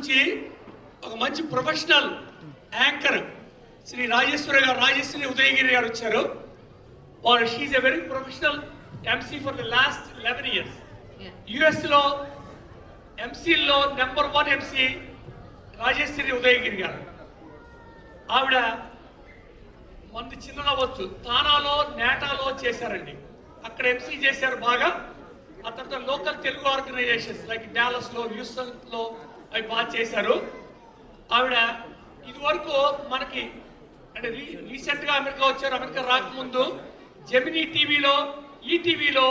నుంచి ఒక మంచి ప్రొఫెషనల్ యాంకర్ శ్రీ రాజేశ్వరి ఉదయగిరి గారు వచ్చారు. She's a very professional MC for the last 11 years. యుఎస్లో ఎంసీల్లో నెంబర్ 1 ఎంసీ రాజేశ్వరి ఉదయగిరి గారు. ఆవిడ మంది చిన్నదవచ్చు, తానాలో నేటాలో చేశారండి. అక్కడ ఎంసీ చేశారు బాగా. ఆ తర్వాత లోకల్ తెలుగు ఆర్గనైజేషన్స్ లైక్ డాలస్లో, హ్యూస్టన్లో అవి బాగా చేశారు. ఆవిడ ఇదివరకు మనకి అంటే రీసెంట్గా అమెరికా వచ్చారు. అమెరికా రాకముందు జెమినీ టీవీలో, ఈటీవీలో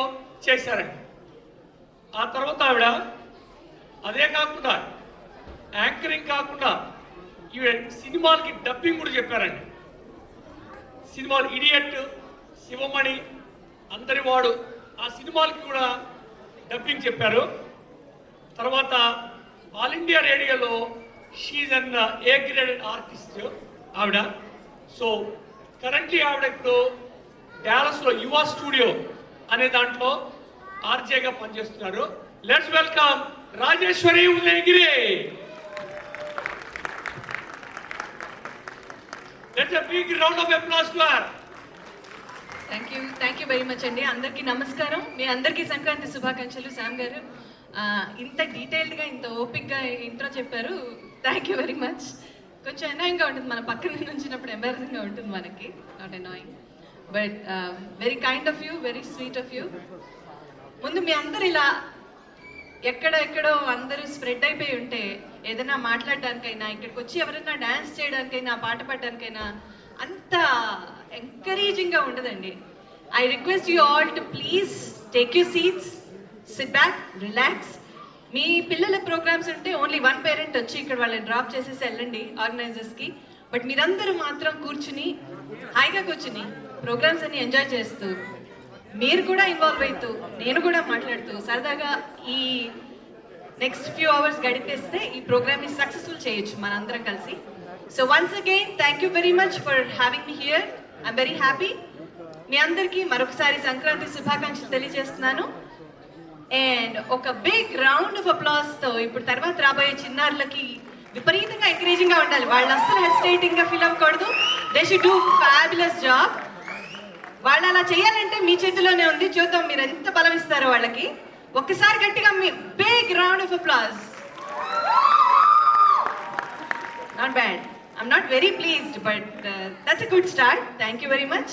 చేశారండి. ఆ తర్వాత ఆవిడ అదే కాకుండా యాంకరింగ్ కాకుండా ఈవిడ సినిమాలకి డబ్బింగ్ కూడా చెప్పారండి. సినిమాలు ఇడియట్, శివమణి, అందరివాడు ఆ సినిమాలకి కూడా డబ్బింగ్ చెప్పారు. తర్వాత ఆల్ ఇండియా రేడియోలో she's an A graded artist ఆవిడ. సో కరెంట్లీ ఆవిడ ఇప్పుడు డాలస్లో యువ స్టూడియో అనే దాంట్లో ఆర్జేగా పనిచేస్తున్నారు. Let's welcome Rajeshwari Udayagiri. Let's a big round of applause to her. Thank you very much అండి. అందరికీ నమస్కారం. మీ అందరికీ సంక్రాంతి శుభాకాంక్షలు. శామ్ గారు ఇంత డీటెయిల్డ్గా, ఇంత ఓపిక్గా ఇంట్రో చెప్పారు. Thank you very much. కొంచెం అనాయింగ్గా ఉంటుంది, మన పక్కన నుంచినప్పుడు ఎంబారసింగ్గా ఉంటుంది మనకి. Not annoying, but very kind of you, very sweet of you. ముందు మీ అందరు ఇలా ఎక్కడెక్కడో అందరూ స్ప్రెడ్ అయిపోయి ఉంటే ఏదైనా మాట్లాడడానికైనా, ఇక్కడికి వచ్చి ఎవరైనా డ్యాన్స్ చేయడానికైనా, పాట పాడడానికైనా అంత ఎంకరేజింగ్గా ఉండదండి. I request you all to please take you seats, sit back, relax. మీ పిల్లల ప్రోగ్రామ్స్ ఉంటే ఓన్లీ 1 పేరెంట్ వచ్చి ఇక్కడ వాళ్ళని డ్రాప్ చేసేసి వెళ్ళండి ఆర్గనైజర్స్కి. బట్ మీరందరూ మాత్రం కూర్చుని హాయిగా కూర్చుని ప్రోగ్రామ్స్ అన్ని ఎంజాయ్ చేస్తూ, మీరు కూడా ఇన్వాల్వ్ అవుతూ, నేను కూడా మాట్లాడుతూ సరదాగా ఈ నెక్స్ట్ ఫ్యూ అవర్స్ గడిపేస్తే ఈ ప్రోగ్రామ్ని సక్సెస్ఫుల్ చేయొచ్చు మనందరం కలిసి. So once again thank you very much for having me here. I'm very happy. మీ అందరికీ మరొకసారి సంక్రాంతి శుభాకాంక్షలు తెలియజేస్తున్నాను. అండ్ ఒక బిగ్ రౌండ్ ఆఫ్ అప్లాస్తో ఇప్పుడు తర్వాత రాబోయే చిన్నారులకి విపరీతంగా ఎంకరేజింగ్గా ఉండాలి. వాళ్ళు అస్సలు హెసిటేటింగ్గా ఫీల్ అవ్వకూడదు. They should do fabulous job. వాళ్ళు అలా చేయాలంటే మీ చేతిలోనే ఉంది. చూద్దాం మీరు ఎంత బలం ఇస్తారో వాళ్ళకి. ఒక్కసారి గట్టిగా మీ big round of applause. Not bad. I'm not very pleased, but that's a good start. Thank you very much.